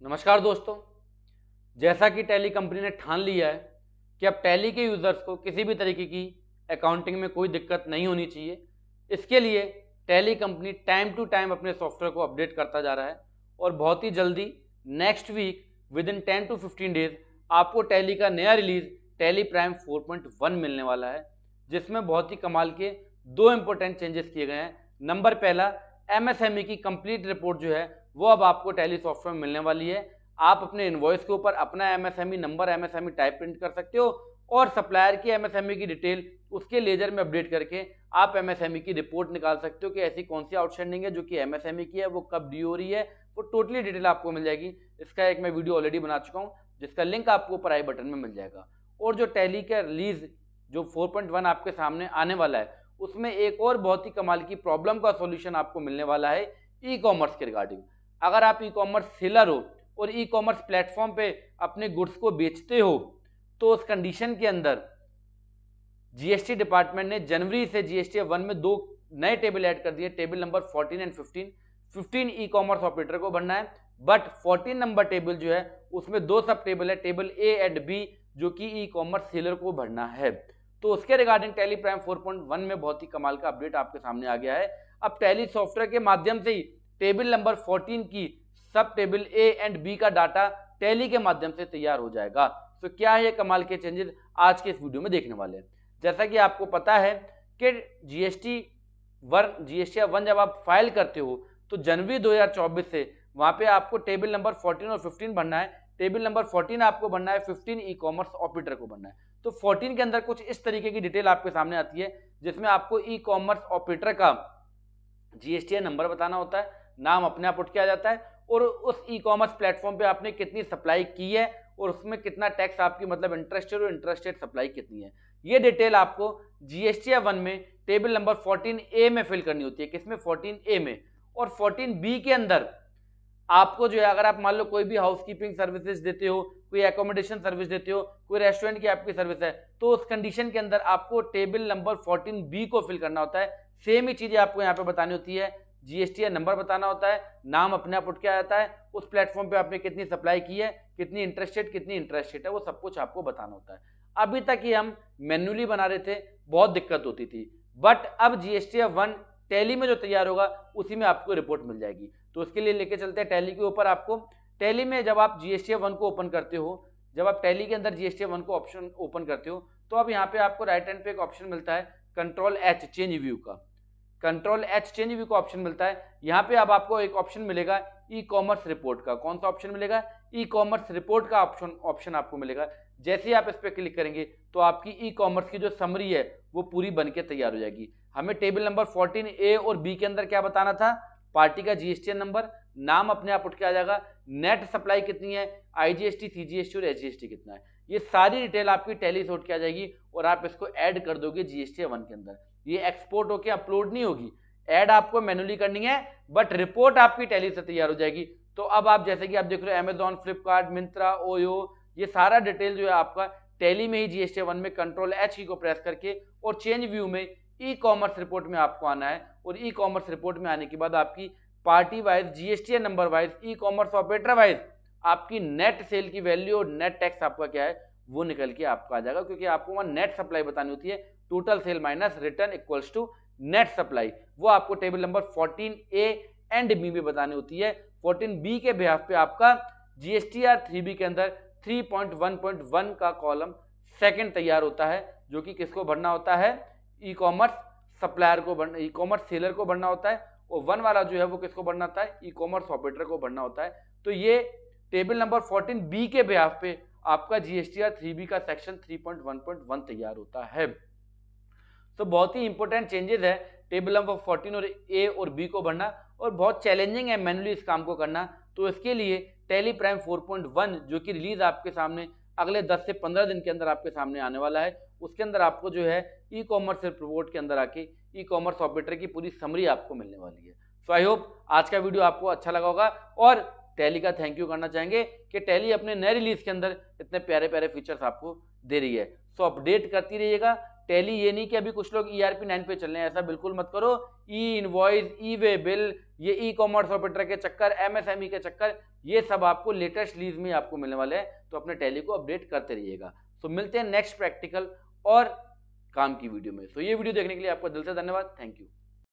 नमस्कार दोस्तों। जैसा कि टैली कंपनी ने ठान लिया है कि अब टैली के यूज़र्स को किसी भी तरीके की अकाउंटिंग में कोई दिक्कत नहीं होनी चाहिए, इसके लिए Tally company time to time अपने सॉफ्टवेयर को अपडेट करता जा रहा है और बहुत ही जल्दी next week within 10 to 15 days आपको टैली का नया रिलीज टैली प्राइम 4.1 मिलने वाला है, जिसमें बहुत ही कमाल के दो इंपॉर्टेंट चेंजेस किए गए हैं। नंबर पहला, एमएसएमई की कंप्लीट रिपोर्ट जो है वो अब आपको टैली सॉफ्टवेयर में मिलने वाली है। आप अपने इनवॉइस के ऊपर अपना MSME number, MSME type print कर सकते हो और सप्लायर की एमएसएमई की डिटेल उसके लेजर में अपडेट करके आप एमएसएमई की रिपोर्ट निकाल सकते हो कि ऐसी कौन सी आउटस्टैंडिंग है जो कि एमएसएमई की है, वो कब ड्यू हो रही है, वो टोटली डिटेल आपको मिल जाएगी। इसका एक मैं वीडियो ऑलरेडी बना चुका हूँ जिसका लिंक आपको ऊपर आई बटन में मिल जाएगा। और जो टैली का रिलीज जो 4.1 आपके सामने आने वाला है उसमें एक और बहुत ही कमाल की प्रॉब्लम का सॉल्यूशन आपको मिलने वाला है ई कॉमर्स के रिगार्डिंग। अगर आप ई कॉमर्स सेलर हो और ई कॉमर्स प्लेटफॉर्म पे अपने गुड्स को बेचते हो तो उस कंडीशन के अंदर जीएसटी डिपार्टमेंट ने जनवरी से जीएसटी 1 में दो नए टेबल ऐड कर दिए, table number 14 and 15। 15 e commerce operator को भरना है, बट 14 नंबर टेबल जो है उसमें दो सब टेबल है, टेबल ए एंड बी, जो कि ई कॉमर्स सेलर को भरना है। तो उसके रिगार्डिंग टैली प्राइम 4.1 में बहुत ही कमाल का अपडेट आपके सामने आ गया है। अब टैली सॉफ्टवेयर के माध्यम से ही टेबल नंबर 14 की सब टेबल ए एंड बी का डाटा टैली के माध्यम से तैयार हो जाएगा। तो क्या है ये कमाल के चेंजेस आज के इस वीडियो में देखने वाले हैं। जैसा कि आपको पता है कि जीएसटी 1 जब आप फाइल करते हो तो जनवरी 2024 से वहां पे आपको टेबल नंबर 14 और 15 भरना है। टेबल नंबर 14 आपको भरना है, 15 ई कॉमर्स ऑपरेटर को भरना है। तो 14 के अंदर कुछ इस तरीके की डिटेल आपके सामने आती है जिसमें आपको ई कॉमर्स ऑपरेटर का जीएसटी नंबर बताना होता है, नाम अपने आप उठ के आ जाता है और उस ई कॉमर्स प्लेटफॉर्म पे आपने कितनी सप्लाई की है और उसमें कितना टैक्स आपकी मतलब इंटरेस्टेड और इंटरेस्टेड सप्लाई कितनी है, ये डिटेल आपको जीएसटी 1 में टेबल नंबर 14A में फिल करनी होती है। किसमें? 14A में। और 14B के अंदर आपको जो है, अगर आप मान लो कोई भी हाउसकीपिंग सर्विसेज देते हो, कोई एकोमोडेशन सर्विस देते हो, कोई रेस्टोरेंट की आपकी सर्विस है, तो उस कंडीशन के अंदर आपको टेबल नंबर 14B को फिल करना होता है। सेम ही चीजें आपको यहाँ पे बतानी होती है, जीएसटी नंबर बताना होता है, नाम अपने आप उठ के आ जाता है, उस प्लेटफॉर्म पे आपने कितनी सप्लाई की है, कितनी इंटरेस्टेड है, वो सब कुछ आपको बताना होता है। अभी तक ही हम मैन्युअली बना रहे थे, बहुत दिक्कत होती थी, बट अब जीएसटी 1 टैली में जो तैयार होगा उसी में आपको रिपोर्ट मिल जाएगी। तो उसके लिए लेके चलते हैं टैली के ऊपर। आपको टैली में जब आप जीएसटी 1 को ओपन करते हो, जब आप टैली के अंदर जीएसटी 1 को ऑप्शन ओपन करते हो तो अब यहाँ पे आपको राइट हैंड पे एक ऑप्शन मिलता है कंट्रोल एच चेंज व्यू का, कंट्रोल एच चेंज व्यू का ऑप्शन मिलता है। यहाँ पे अब आपको एक ऑप्शन मिलेगा ई कॉमर्स रिपोर्ट का। कौन सा ऑप्शन मिलेगा? ई कॉमर्स रिपोर्ट का ऑप्शन आपको मिलेगा। जैसे ही आप इस पर क्लिक करेंगे तो आपकी ई कॉमर्स की जो समरी है वो पूरी बनके तैयार हो जाएगी। हमें टेबल नंबर 14A और बी के अंदर क्या बताना था? पार्टी का जीएसटी नंबर, नाम अपने आप उठ के आ जाएगा, नेट सप्लाई कितनी है, आईजीएसटी, सीजीएसटी और एचजीएसटी कितना है, ये सारी डिटेल आपकी टैली से उठ के आ जाएगी और आप इसको ऐड कर दोगे जीएसटी 1 के अंदर। ये एक्सपोर्ट होके अपलोड नहीं होगी, ऐड आपको मैन्युअली करनी है, बट रिपोर्ट आपकी टैली से तैयार हो जाएगी। तो अब आप जैसे कि आप देख रहे हो अमेजॉन, फ्लिपकार्ट, मिंत्रा, ओयो, ये सारा डिटेल जो है आपका टैली में ही जीएसटी 1 में कंट्रोल एच की को प्रेस करके और चेंज व्यू में ई कॉमर्स रिपोर्ट में आपको आना है। और ई कॉमर्स रिपोर्ट में आने के बाद आपकी party wise, GST number wise, e commerce operator wise आपकी नेट सेल की वैल्यू और नेट टैक्स आपका क्या है वो निकल के आपका आ जाएगा, क्योंकि आपको वहां नेट सप्लाई बतानी होती है। Total sale minus return equals to net supply, वो आपको table number 14A and B में बतानी होती है। 14B के बिहाफ पे आपका जीएसटीआर 3B के अंदर 3.1.1 का कॉलम सेकंड तैयार होता है, जो कि किसको भरना होता है? ई कॉमर्स सप्लायर को भरना, ई कॉमर्स सेलर को भरना होता है। और 1 वाला जो है वो किसको भरना होता है? ई कॉमर्स ऑपरेटर को भरना होता है। तो ये टेबल नंबर 14B के बिहाफ पे आपका जीएसटीआर 3B का सेक्शन 3.1.1 तैयार होता है। तो बहुत ही इंपॉर्टेंट चेंजेस है टेबल नंबर 14 और ए और बी को भरना, और बहुत चैलेंजिंग है मैन्युअली इस काम को करना। तो इसके लिए टैली प्राइम 4.1 जो कि रिलीज आपके सामने अगले 10 से 15 दिन के अंदर आपके सामने आने वाला है, उसके अंदर आपको जो है ई कॉमर्स रिपोर्ट के अंदर आके ई कॉमर्स ऑपरेटर की पूरी समरी आपको मिलने वाली है। सो आई होप आज का वीडियो आपको अच्छा लगा होगा और टैली का थैंक यू करना चाहेंगे कि टैली अपने नए रिलीज के अंदर इतने प्यारे प्यारे फीचर्स आपको दे रही है। सो अपडेट करती रहिएगा, टैली ये नहीं कि अभी कुछ लोग ERP 9 पे चल रहे हैं, ऐसा बिल्कुल मत करो। ई इनवॉइस, ई वे बिल, ये ई कॉमर्स ऑपरेटर के चक्कर, MSME के चक्कर, ये सब आपको लेटेस्ट रिलीज में आपको मिलने वाले हैं, तो अपने टैली को अपडेट करते रहिएगा। तो मिलते हैं नेक्स्ट प्रैक्टिकल और काम की वीडियो में। तो ये वीडियो देखने के लिए आपका दिल से धन्यवाद। Thank you.